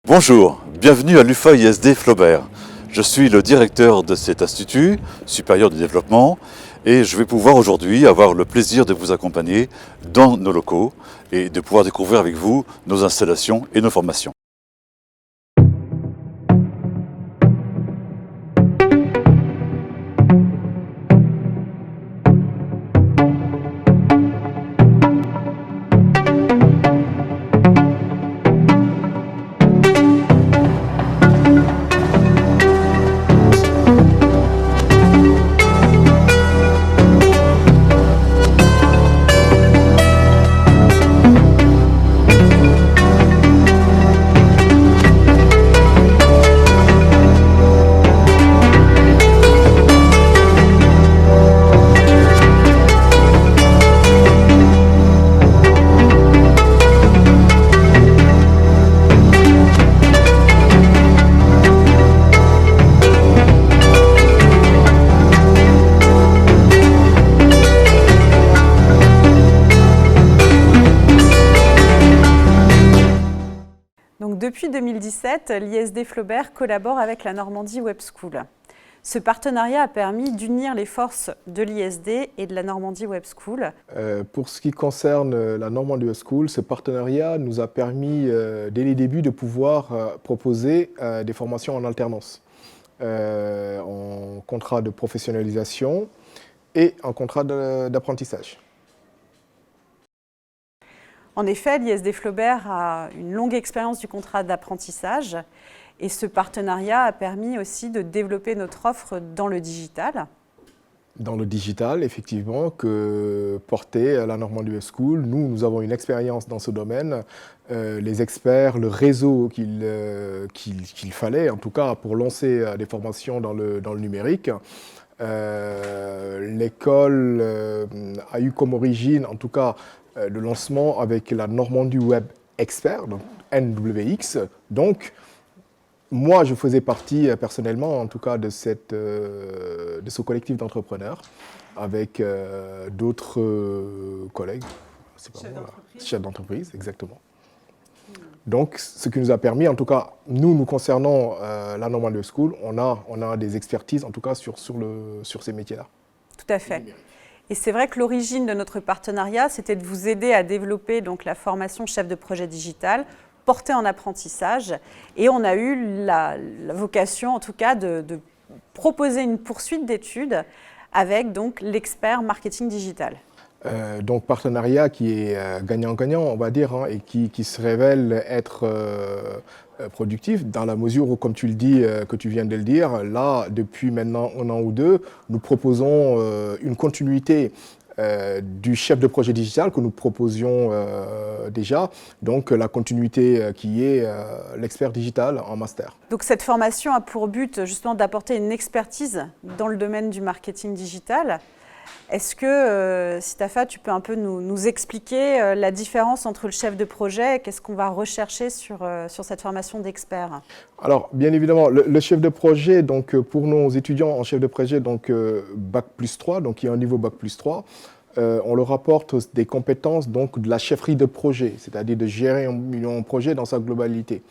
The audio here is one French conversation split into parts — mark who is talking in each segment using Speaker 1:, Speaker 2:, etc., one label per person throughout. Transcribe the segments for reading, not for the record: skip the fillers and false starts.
Speaker 1: Bonjour, bienvenue à l'UFA ISD Flaubert. Je suis le directeur de cet institut supérieur de développement et je vais pouvoir aujourd'hui avoir le plaisir de vous accompagner dans nos locaux et de pouvoir découvrir avec vous nos installations et nos formations.
Speaker 2: Donc, depuis 2017, l'ISD Flaubert collabore avec la Normandie Web School. Ce partenariat a permis d'unir les forces de l'ISD et de la Normandie Web School.
Speaker 3: Pour ce qui concerne la Normandie Web School, ce partenariat nous a permis dès les débuts de pouvoir proposer des formations en alternance, en contrat de professionnalisation et en contrat d'apprentissage.
Speaker 2: En effet, l'ISD Flaubert a une longue expérience du contrat d'apprentissage et ce partenariat a permis aussi de développer notre offre dans le digital.
Speaker 3: Dans le digital, effectivement, que portait la Normandie Web School. Nous avons une expérience dans ce domaine, les experts, le réseau qu'il fallait, en tout cas pour lancer des formations dans le numérique. L'école a eu comme origine, en tout cas, le lancement avec la Normandie Web Expert, donc NWX. Donc, moi, je faisais partie personnellement, en tout cas, de ce collectif d'entrepreneurs avec d'autres collègues, chefs d'entreprise, exactement. Donc, ce qui nous a permis, en tout cas, nous concernant la Normandie Web School, on a des expertises, en tout cas, sur ces métiers-là.
Speaker 2: Tout à fait. Et c'est vrai que l'origine de notre partenariat, c'était de vous aider à développer donc, la formation chef de projet digital portée en apprentissage. Et on a eu la vocation, en tout cas, de proposer une poursuite d'études avec donc l'expert marketing digital.
Speaker 3: Donc partenariat qui est gagnant-gagnant, on va dire, hein, et qui se révèle être productif dans la mesure où, comme tu le dis, que tu viens de le dire, là, depuis maintenant un an ou deux, nous proposons une continuité du chef de projet digital que nous proposions déjà, donc la continuité qui est l'expert digital en master.
Speaker 2: Donc cette formation a pour but justement d'apporter une expertise dans le domaine du marketing digital. Est-ce que, Sitafa, tu peux un peu nous expliquer la différence entre le chef de projet et qu'est-ce qu'on va rechercher sur cette formation d'expert?
Speaker 3: Alors, bien évidemment, le chef de projet, donc, pour nos étudiants en chef de projet, donc Bac+3, donc il y a un niveau Bac+3, on leur apporte des compétences donc, de la chefferie de projet, c'est-à-dire de gérer un projet dans sa globalité.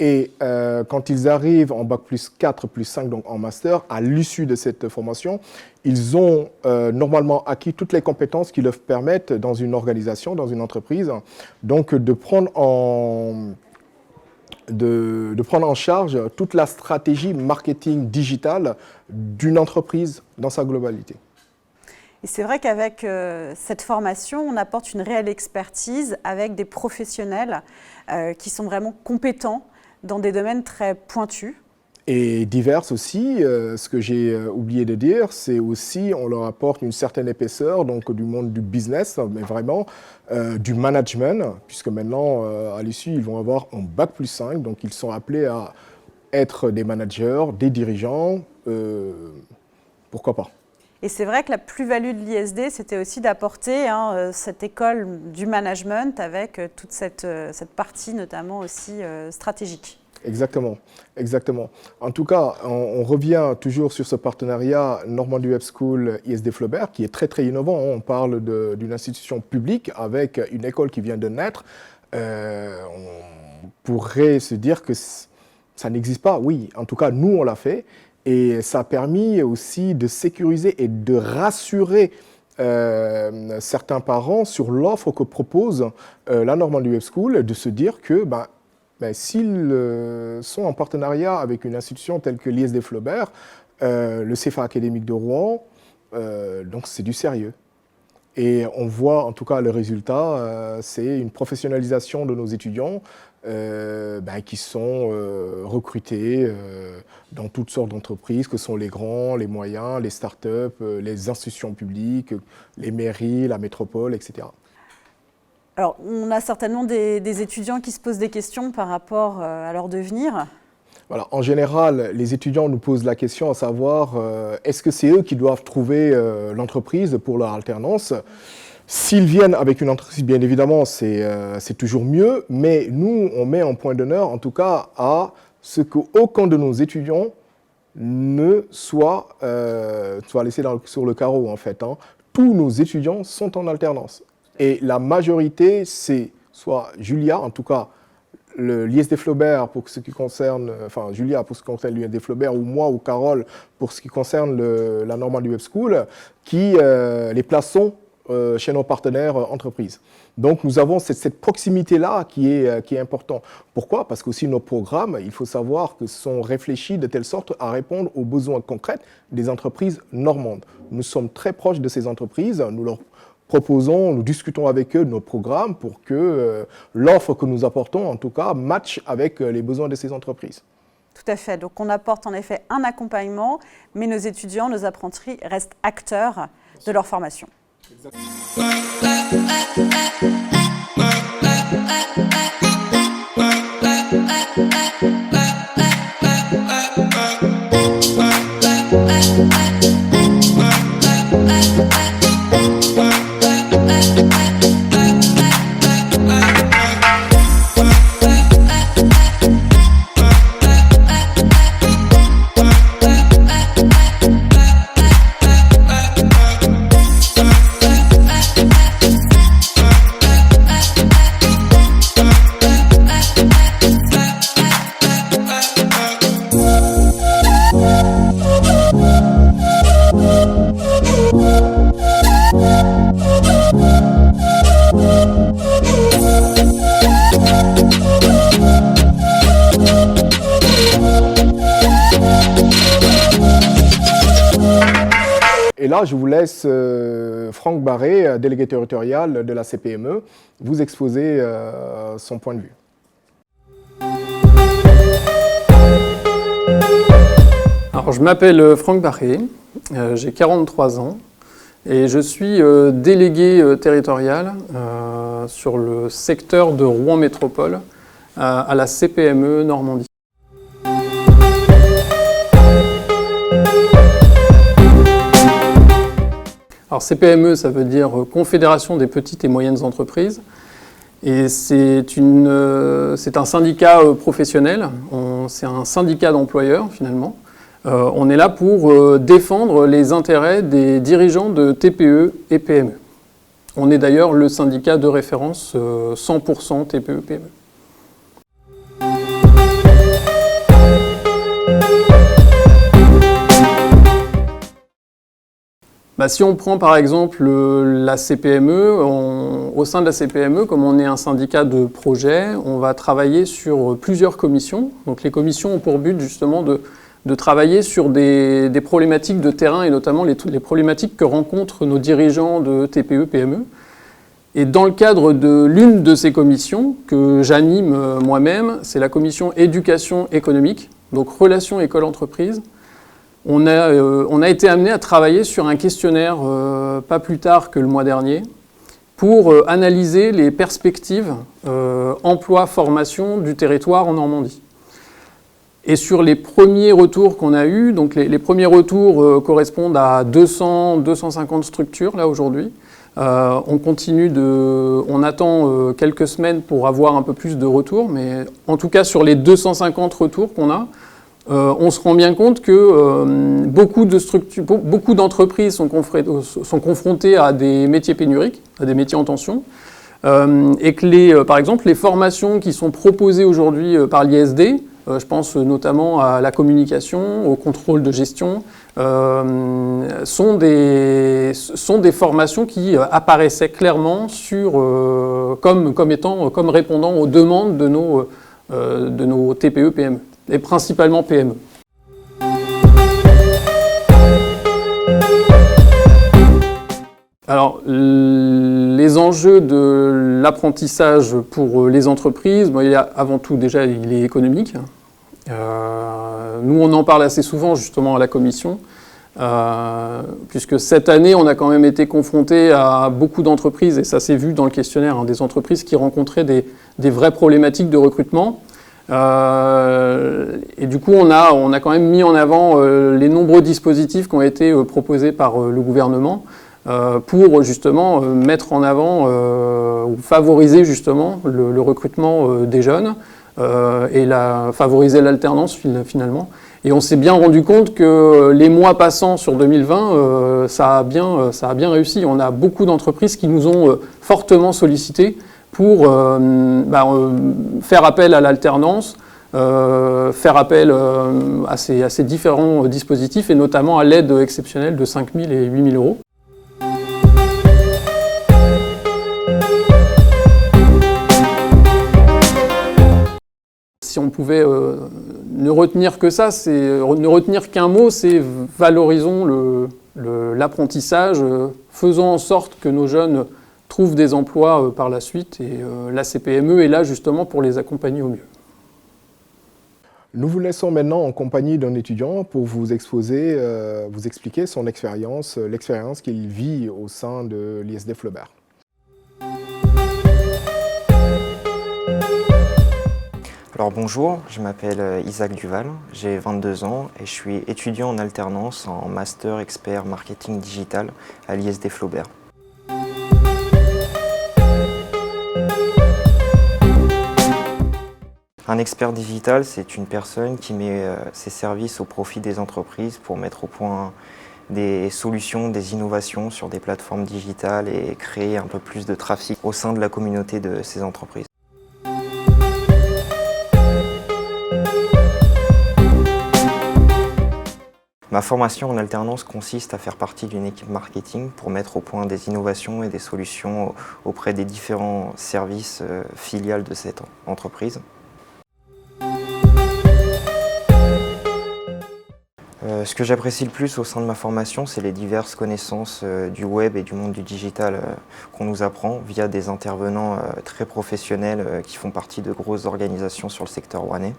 Speaker 3: Et quand ils arrivent en Bac+4, +5, donc en master, à l'issue de cette formation, ils ont normalement acquis toutes les compétences qui leur permettent, dans une organisation, dans une entreprise, donc de prendre en charge toute la stratégie marketing digitale d'une entreprise dans sa globalité.
Speaker 2: Et c'est vrai qu'avec cette formation, on apporte une réelle expertise avec des professionnels qui sont vraiment compétents dans des domaines très pointus.
Speaker 3: Et diverses aussi, ce que j'ai oublié de dire, c'est aussi, on leur apporte une certaine épaisseur, donc du monde du business, mais vraiment du management, puisque maintenant, à l'issue, ils vont avoir un Bac+5, donc ils sont appelés à être des managers, des dirigeants, pourquoi pas.
Speaker 2: Et c'est vrai que la plus-value de l'ISD, c'était aussi d'apporter cette école du management avec toute cette partie notamment aussi stratégique.
Speaker 3: Exactement, exactement. En tout cas, on revient toujours sur ce partenariat Normandie Web School ISD Flaubert qui est très très innovant. On parle d'une institution publique avec une école qui vient de naître. pourrait se dire que ça n'existe pas. Oui, en tout cas, nous, on l'a fait. Et ça a permis aussi de sécuriser et de rassurer certains parents sur l'offre que propose la Normandie Web School, de se dire que s'ils sont en partenariat avec une institution telle que l'ISD Flaubert, le CFA académique de Rouen, donc c'est du sérieux. Et on voit en tout cas le résultat, c'est une professionnalisation de nos étudiants qui sont recrutés dans toutes sortes d'entreprises, que sont les grands, les moyens, les startups, les institutions publiques, les mairies, la métropole, etc.
Speaker 2: Alors, on a certainement des étudiants qui se posent des questions par rapport à leur devenir.
Speaker 3: Voilà. En général, les étudiants nous posent la question à savoir est-ce que c'est eux qui doivent trouver l'entreprise pour leur alternance ? S'ils viennent avec une entreprise, bien évidemment, c'est toujours mieux, mais nous, on met en point d'honneur, en tout cas, à ce qu'aucun de nos étudiants ne soit laissé sur le carreau, en fait. Tous nos étudiants sont en alternance. Et la majorité, c'est soit Julia, en tout cas, l'ISD Flaubert pour ce qui concerne, Julia pour ce qui concerne l'ISD Flaubert, ou moi ou Carole pour ce qui concerne la Normandie Web School, qui les plaçons chez nos partenaires entreprises. Donc nous avons cette proximité-là qui est importante. Pourquoi ? Parce qu'aussi nos programmes, il faut savoir que sont réfléchis de telle sorte à répondre aux besoins concrets des entreprises normandes. Nous sommes très proches de ces entreprises, nous leur proposons, nous discutons avec eux de nos programmes pour que l'offre que nous apportons, en tout cas, matche avec les besoins de ces entreprises.
Speaker 2: Tout à fait. Donc on apporte en effet un accompagnement, mais nos étudiants, nos apprentis restent acteurs de leur formation.
Speaker 3: Et là, je vous laisse Franck Barré, délégué territorial de la CPME, vous exposer son point de vue.
Speaker 4: Alors, je m'appelle Franck Barré, j'ai 43 ans et je suis délégué territorial sur le secteur de Rouen Métropole à la CPME Normandie. Alors CPME, ça veut dire Confédération des petites et moyennes entreprises. Et c'est un syndicat professionnel, c'est un syndicat d'employeurs finalement. On est là pour défendre les intérêts des dirigeants de TPE et PME. On est d'ailleurs le syndicat de référence 100% TPE-PME. Si on prend par exemple la CPME, au sein de la CPME, comme on est un syndicat de projet, on va travailler sur plusieurs commissions. Donc les commissions ont pour but justement de travailler sur des problématiques de terrain et notamment les problématiques que rencontrent nos dirigeants de TPE, PME. Et dans le cadre de l'une de ces commissions que j'anime moi-même, c'est la commission éducation économique, donc relations école-entreprise. On a été amené à travailler sur un questionnaire pas plus tard que le mois dernier pour analyser les perspectives emploi-formation du territoire en Normandie. Et sur les premiers retours qu'on a eus, donc les premiers retours correspondent à 200-250 structures là aujourd'hui. On attend quelques semaines pour avoir un peu plus de retours, mais en tout cas sur les 250 retours qu'on a, on se rend bien compte que beaucoup d'entreprises sont confrontées à des métiers pénuriques, à des métiers en tension. et que par exemple les formations qui sont proposées aujourd'hui par l'ISD, je pense notamment à la communication, au contrôle de gestion, sont des formations qui apparaissaient clairement comme répondant aux demandes de nos TPE-PME, et principalement PME. Alors, les enjeux de l'apprentissage pour les entreprises, il y a avant tout déjà, il est économique. Nous, on en parle assez souvent justement à la commission, puisque cette année, on a quand même été confronté à beaucoup d'entreprises, et ça s'est vu dans le questionnaire, des entreprises qui rencontraient des vraies problématiques de recrutement. Et du coup, on a quand même mis en avant les nombreux dispositifs qui ont été proposés par le gouvernement, pour justement mettre en avant ou favoriser justement le recrutement des jeunes et favoriser l'alternance finalement. Et on s'est bien rendu compte que les mois passant sur 2020, ça a bien réussi. On a beaucoup d'entreprises qui nous ont fortement sollicités pour faire appel à l'alternance, faire appel à ces différents dispositifs, et notamment à l'aide exceptionnelle de 5 000 et 8 000 euros. Si on pouvait ne retenir que ça, ne retenir qu'un mot, c'est valorisons l'apprentissage, faisons en sorte que nos jeunes trouvent des emplois par la suite, et la CPME est là justement pour les accompagner au mieux.
Speaker 3: Nous vous laissons maintenant en compagnie d'un étudiant pour vous expliquer son expérience, l'expérience qu'il vit au sein de l'ISD Flaubert.
Speaker 5: Alors bonjour, je m'appelle Isaac Duval, j'ai 22 ans et je suis étudiant en alternance en Master Expert Marketing Digital à l'ISD Flaubert. Un expert digital, c'est une personne qui met ses services au profit des entreprises pour mettre au point des solutions, des innovations sur des plateformes digitales et créer un peu plus de trafic au sein de la communauté de ces entreprises. Ma formation en alternance consiste à faire partie d'une équipe marketing pour mettre au point des innovations et des solutions auprès des différents services filiales de cette entreprise. Ce que j'apprécie le plus au sein de ma formation, c'est les diverses connaissances du web et du monde du digital qu'on nous apprend via des intervenants très professionnels qui font partie de grosses organisations sur le secteur rouennais.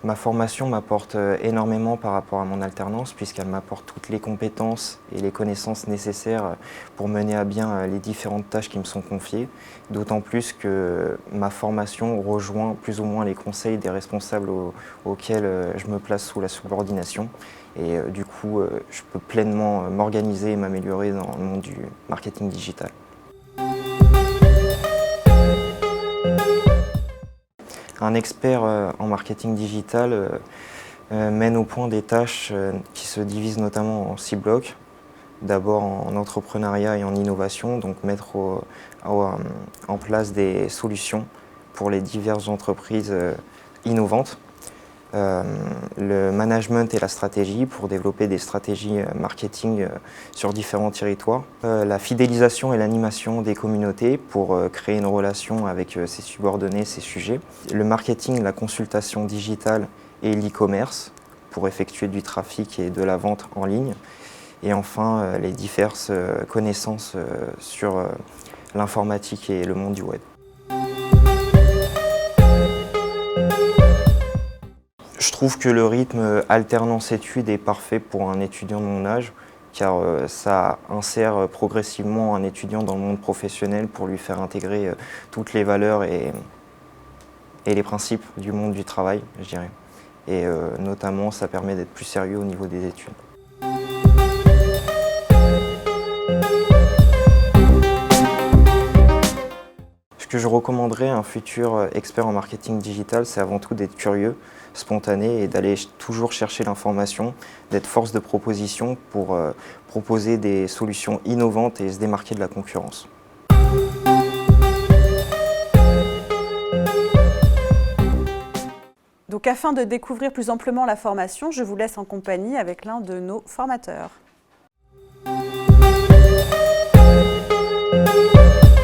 Speaker 5: Ma formation m'apporte énormément par rapport à mon alternance, puisqu'elle m'apporte toutes les compétences et les connaissances nécessaires pour mener à bien les différentes tâches qui me sont confiées, d'autant plus que ma formation rejoint plus ou moins les conseils des responsables auxquels je me place sous la subordination, et du coup je peux pleinement m'organiser et m'améliorer dans le monde du marketing digital. Un expert en marketing digital mène au point des tâches qui se divisent notamment en 6 blocs. D'abord en entrepreneuriat et en innovation, donc mettre en place des solutions pour les diverses entreprises innovantes. Le management et la stratégie pour développer des stratégies marketing sur différents territoires. La fidélisation et l'animation des communautés pour créer une relation avec ses subordonnés, ses sujets. Le marketing, la consultation digitale et l'e-commerce pour effectuer du trafic et de la vente en ligne. Et enfin, les diverses connaissances sur l'informatique et le monde du web. Je trouve que le rythme alternance-études est parfait pour un étudiant de mon âge, car ça insère progressivement un étudiant dans le monde professionnel pour lui faire intégrer toutes les valeurs et les principes du monde du travail, je dirais. Et notamment, ça permet d'être plus sérieux au niveau des études. Ce que je recommanderais à un futur expert en marketing digital, c'est avant tout d'être curieux, spontanée et d'aller toujours chercher l'information, d'être force de proposition pour proposer des solutions innovantes et se démarquer de la concurrence.
Speaker 2: Donc afin de découvrir plus amplement la formation, je vous laisse en compagnie avec l'un de nos formateurs.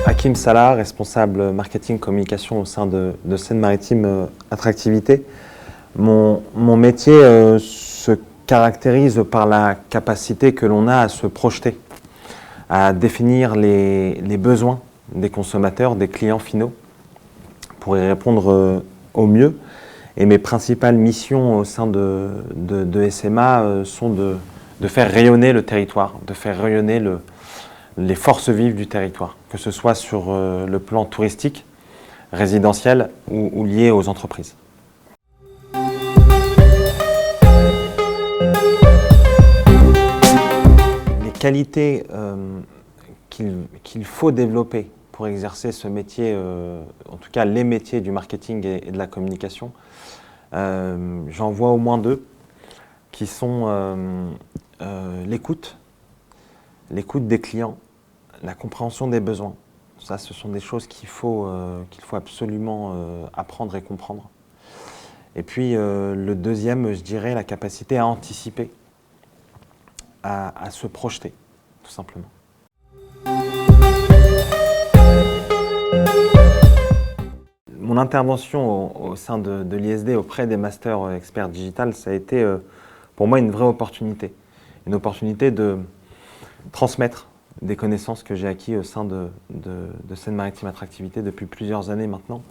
Speaker 6: Hakim Salah, responsable marketing communication au sein de Seine-Maritime Attractivité. Mon métier se caractérise par la capacité que l'on a à se projeter, à définir les besoins des consommateurs, des clients finaux, pour y répondre au mieux. Et mes principales missions au sein de SMA sont de faire rayonner le territoire, de faire rayonner les forces vives du territoire, que ce soit sur le plan touristique, résidentiel ou lié aux entreprises. Les qualités qu'il faut développer pour exercer ce métier, en tout cas les métiers du marketing et de la communication, j'en vois au moins deux, qui sont l'écoute des clients, la compréhension des besoins. Ça, ce sont des choses qu'il faut absolument apprendre et comprendre. Et puis le deuxième, je dirais, la capacité à anticiper, à se projeter, tout simplement. Mon intervention au sein de l'ISD auprès des masters experts digital, ça a été pour moi une vraie opportunité. Une opportunité de transmettre des connaissances que j'ai acquises au sein de Seine-Maritime Attractivité depuis plusieurs années maintenant.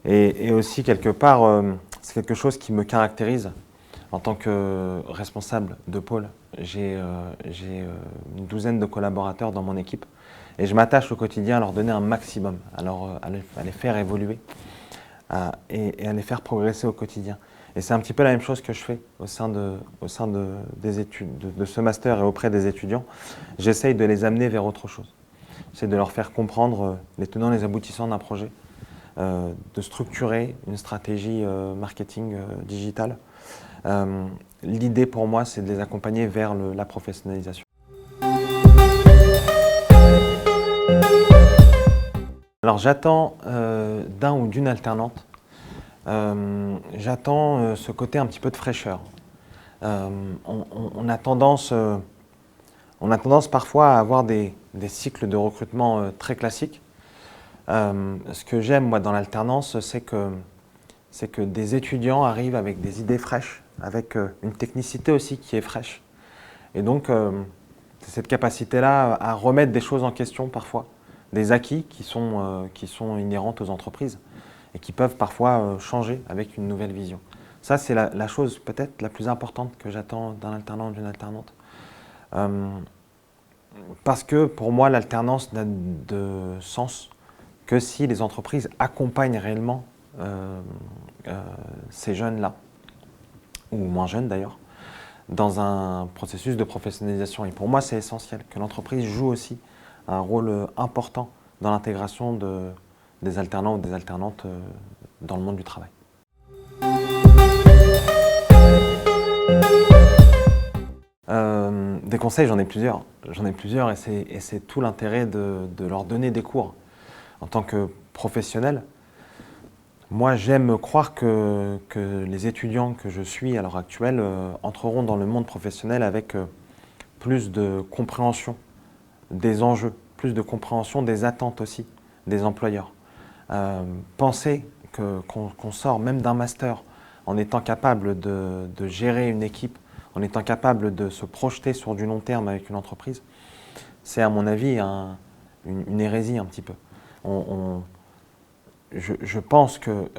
Speaker 6: Et aussi, quelque part, c'est quelque chose qui me caractérise en tant que responsable de pôle. J'ai une douzaine de collaborateurs dans mon équipe et je m'attache au quotidien à leur donner un maximum, à les faire évoluer et à les faire progresser au quotidien. Et c'est un petit peu la même chose que je fais au sein des études, de ce master et auprès des étudiants. J'essaye de les amener vers autre chose. J'essaie de leur faire comprendre les tenants et les aboutissants d'un projet, de structurer une stratégie marketing digitale. L'idée pour moi, c'est de les accompagner vers la professionnalisation. Alors j'attends d'un ou d'une alternante, j'attends ce côté un petit peu de fraîcheur. On a tendance parfois à avoir des cycles de recrutement très classiques. Ce que j'aime moi dans l'alternance, c'est que des étudiants arrivent avec des idées fraîches, avec une technicité aussi qui est fraîche. Et donc c'est cette capacité-là à remettre des choses en question parfois, des acquis qui sont inhérentes aux entreprises et qui peuvent parfois changer avec une nouvelle vision. Ça, c'est la chose peut-être la plus importante que j'attends d'un alternant ou d'une alternante. Parce que pour moi, l'alternance n'a de sens que si les entreprises accompagnent réellement ces jeunes-là, ou moins jeunes d'ailleurs, dans un processus de professionnalisation. Et pour moi, c'est essentiel que l'entreprise joue aussi un rôle important dans l'intégration des alternants ou des alternantes dans le monde du travail. Des conseils, j'en ai plusieurs. Et c'est tout l'intérêt de leur donner des cours. En tant que professionnel, moi j'aime croire que les étudiants que je suis à l'heure actuelle entreront dans le monde professionnel avec plus de compréhension des enjeux, plus de compréhension des attentes aussi des employeurs. Penser qu'on sort même d'un master en étant capable de gérer une équipe, en étant capable de se projeter sur du long terme avec une entreprise, c'est à mon avis une hérésie un petit peu. Je pense que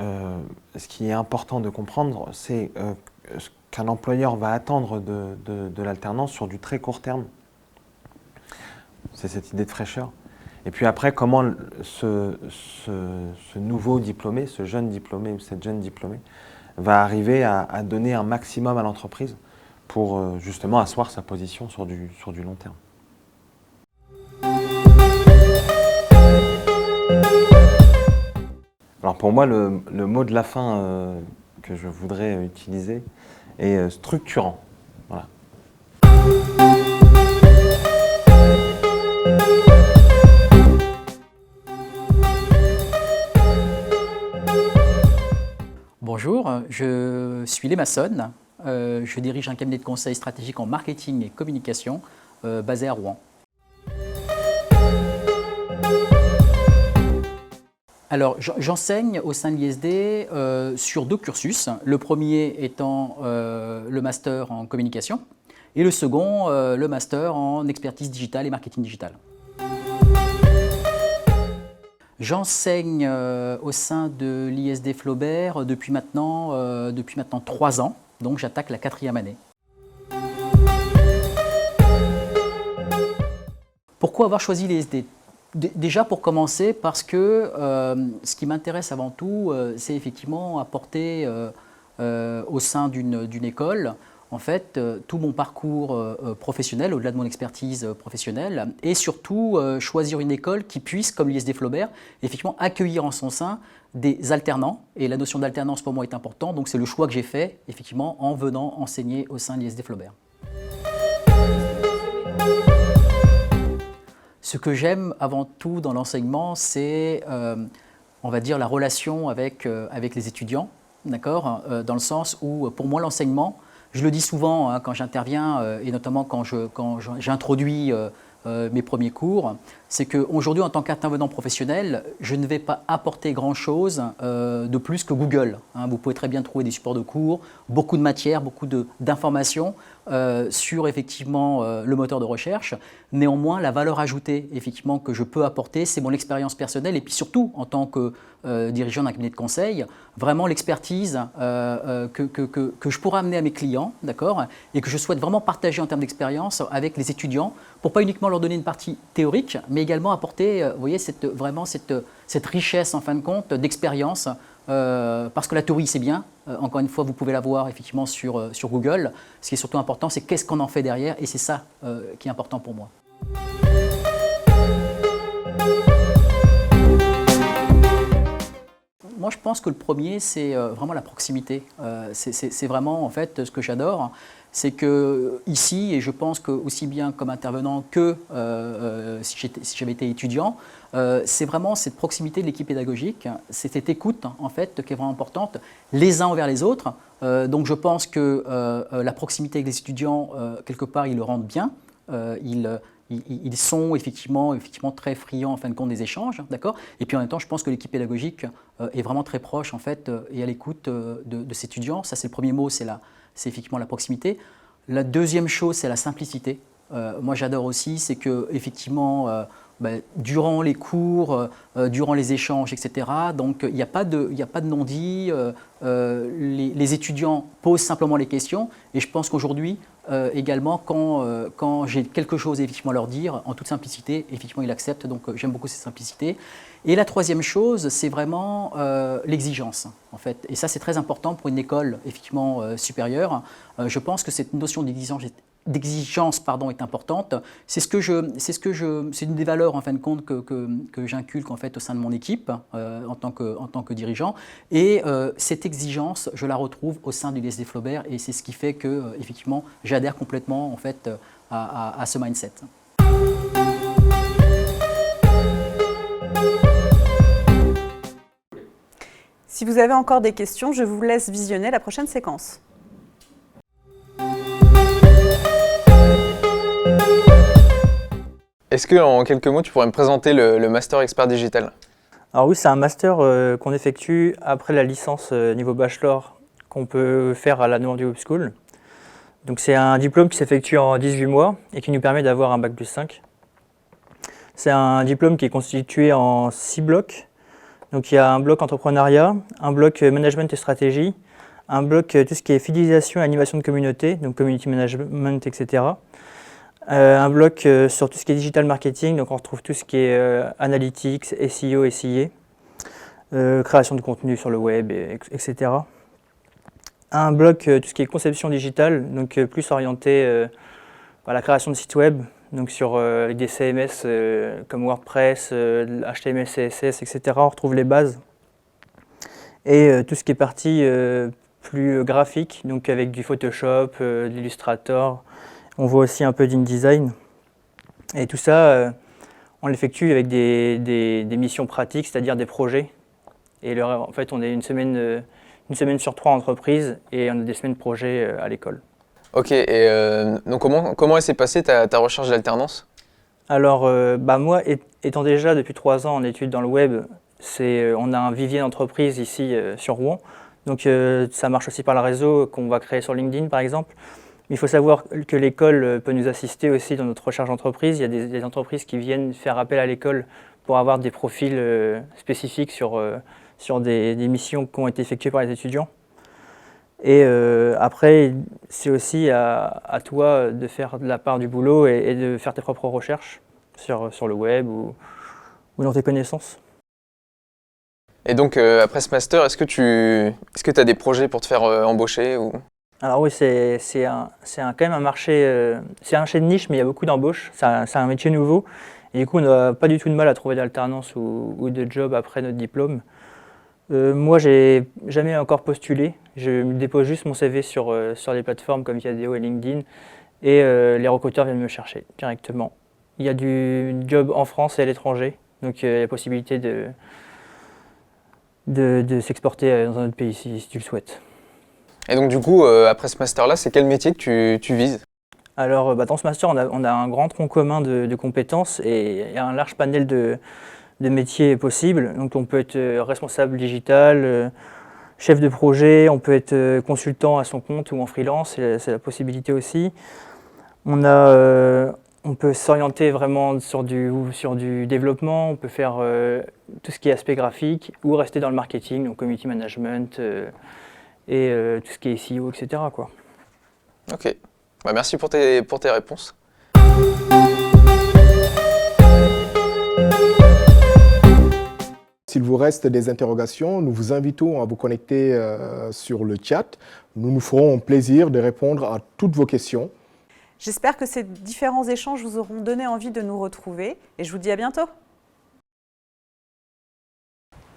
Speaker 6: ce qui est important de comprendre, c'est ce qu'un employeur va attendre de l'alternance sur du très court terme. C'est cette idée de fraîcheur. Et puis après, comment ce nouveau diplômé, ce jeune diplômé ou cette jeune diplômée va arriver à donner un maximum à l'entreprise pour justement asseoir sa position sur du long terme. Alors pour moi, le mot de la fin que je voudrais utiliser et structurant. Voilà.
Speaker 7: Bonjour, je suis Léma Sonne. Je dirige un cabinet de conseil stratégique en marketing et communication basé à Rouen. Alors, j'enseigne au sein de l'ISD sur 2 cursus. Le premier étant le master en communication et le second, le master en expertise digitale et marketing digital. J'enseigne au sein de l'ISD Flaubert depuis maintenant 3 ans, donc j'attaque la 4e année. Pourquoi avoir choisi l'ISD ? Déjà pour commencer parce que ce qui m'intéresse avant tout, c'est effectivement apporter au sein d'une école, en fait, tout mon parcours professionnel, au-delà de mon expertise professionnelle, et surtout choisir une école qui puisse, comme l'ISD Flaubert, effectivement accueillir en son sein des alternants. Et la notion d'alternance pour moi est importante, donc c'est le choix que j'ai fait, effectivement, en venant enseigner au sein de l'ISD Flaubert. Ce que j'aime avant tout dans l'enseignement, c'est, on va dire, la relation avec les étudiants, d'accord, dans le sens où, pour moi, l'enseignement, je le dis souvent hein, quand j'interviens et notamment quand j'introduis mes premiers cours, c'est qu'aujourd'hui, en tant qu'intervenant professionnel, je ne vais pas apporter grand-chose de plus que Google. Hein. Vous pouvez très bien trouver des supports de cours, beaucoup de matières, beaucoup d'informations sur effectivement le moteur de recherche. Néanmoins, la valeur ajoutée effectivement que je peux apporter, c'est mon expérience personnelle et puis surtout en tant que dirigeant d'un cabinet de conseil, vraiment l'expertise que je pourrais amener à mes clients, d'accord, et que je souhaite vraiment partager en termes d'expérience avec les étudiants pour pas uniquement leur donner une partie théorique, mais également apporter, vous voyez, cette richesse en fin de compte d'expérience, parce que la théorie c'est bien, encore une fois vous pouvez la voir effectivement sur Google, ce qui est surtout important c'est qu'est-ce qu'on en fait derrière et c'est ça qui est important pour moi. Moi, je pense que le premier, c'est vraiment la proximité. C'est vraiment, en fait, ce que j'adore. C'est que ici, et je pense que aussi bien comme intervenant que si j'avais été étudiant, c'est vraiment cette proximité de l'équipe pédagogique, c'est cette écoute, en fait, qui est vraiment importante, les uns envers les autres. Donc, je pense que la proximité avec les étudiants, quelque part, ils le rendent bien. Ils sont effectivement très friands en fin de compte des échanges, d'accord. Et puis en même temps, je pense que l'équipe pédagogique est vraiment très proche en fait et à l'écoute de ces étudiants. Ça, c'est le premier mot, c'est effectivement la proximité. La deuxième chose, c'est la simplicité. Moi, j'adore aussi, c'est que effectivement, durant les cours, durant les échanges, etc. Donc, il n'y a pas de non-dit. Les étudiants posent simplement les questions. Et je pense qu'aujourd'hui, également, quand j'ai quelque chose effectivement à leur dire, en toute simplicité, effectivement, ils acceptent. Donc, j'aime beaucoup cette simplicité. Et la troisième chose, c'est vraiment l'exigence, en fait. Et ça, c'est très important pour une école effectivement supérieure. Je pense que cette notion d'exigence est importante. C'est une des valeurs en fin de compte que j'inculque en fait au sein de mon équipe en tant que dirigeant. Et cette exigence, je la retrouve au sein de l'ISD Flaubert et c'est ce qui fait que effectivement j'adhère complètement en fait à ce mindset.
Speaker 2: Si vous avez encore des questions, je vous laisse visionner la prochaine séquence.
Speaker 8: Est-ce que, en quelques mots, tu pourrais me présenter le Master Expert Digital ?
Speaker 9: Alors oui, c'est un master qu'on effectue après la licence niveau bachelor qu'on peut faire à la Normandie Web School. Donc c'est un diplôme qui s'effectue en 18 mois et qui nous permet d'avoir un bac+5. C'est un diplôme qui est constitué en 6 blocs. Donc il y a un bloc entrepreneuriat, un bloc management et stratégie, un bloc tout ce qui est fidélisation et animation de communauté, donc community management, etc. Un bloc sur tout ce qui est digital marketing, donc on retrouve tout ce qui est analytics, SEO, SIA, création de contenu sur le web, etc. Un bloc tout ce qui est conception digitale, donc plus orienté à la création de sites web, donc sur des CMS comme WordPress, HTML, CSS, etc. On retrouve les bases. Et tout ce qui est partie plus graphique, donc avec du Photoshop, de l'Illustrator. On voit aussi un peu d'InDesign. Et tout ça, on l'effectue avec des missions pratiques, c'est-à-dire des projets. Et en fait, on est une semaine sur 3 entreprises et on a des semaines de projets à l'école.
Speaker 8: Ok, et donc comment s'est passée ta recherche d'alternance?
Speaker 9: Alors, moi, étant déjà depuis 3 ans en études dans le web, on a un vivier d'entreprises ici sur Rouen. Donc, ça marche aussi par le réseau qu'on va créer sur LinkedIn, par exemple. Il faut savoir que l'école peut nous assister aussi dans notre recherche d'entreprise. Il y a des entreprises qui viennent faire appel à l'école pour avoir des profils spécifiques sur des missions qui ont été effectuées par les étudiants. Et après, c'est aussi à toi de faire de la part du boulot et de faire tes propres recherches sur le web ou dans tes connaissances.
Speaker 8: Et donc, après ce master, est-ce que tu as des projets pour te faire embaucher ou...
Speaker 9: Alors oui, c'est quand même un marché, c'est un marché de niche, mais il y a beaucoup d'embauches. C'est un métier nouveau. Et du coup, on n'a pas du tout de mal à trouver d'alternance ou de job après notre diplôme. Moi, j'ai jamais encore postulé. Je dépose juste mon CV sur des plateformes comme Viadeo et LinkedIn. Et les recruteurs viennent me chercher directement. Il y a du job en France et à l'étranger. Donc, il y a la possibilité de s'exporter dans un autre pays si tu le souhaites.
Speaker 8: Et donc du coup, après ce master-là, c'est quel métier que tu vises?
Speaker 9: Alors dans ce master, on a un grand tronc commun de compétences et il y a un large panel de métiers possibles. Donc on peut être responsable digital, chef de projet, on peut être consultant à son compte ou en freelance, c'est la possibilité aussi. On peut s'orienter vraiment sur du développement, on peut faire tout ce qui est aspect graphique ou rester dans le marketing, donc community management, et tout ce qui est SEO, etc. quoi.
Speaker 8: Ok, merci pour tes réponses.
Speaker 3: S'il vous reste des interrogations, nous vous invitons à vous connecter sur le chat. Nous nous ferons plaisir de répondre à toutes vos questions.
Speaker 2: J'espère que ces différents échanges vous auront donné envie de nous retrouver et je vous dis à bientôt.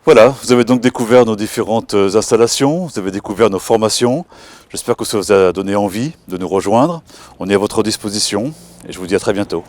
Speaker 1: Voilà, vous avez donc découvert nos différentes installations, vous avez découvert nos formations. J'espère que ça vous a donné envie de nous rejoindre. On est à votre disposition et je vous dis à très bientôt.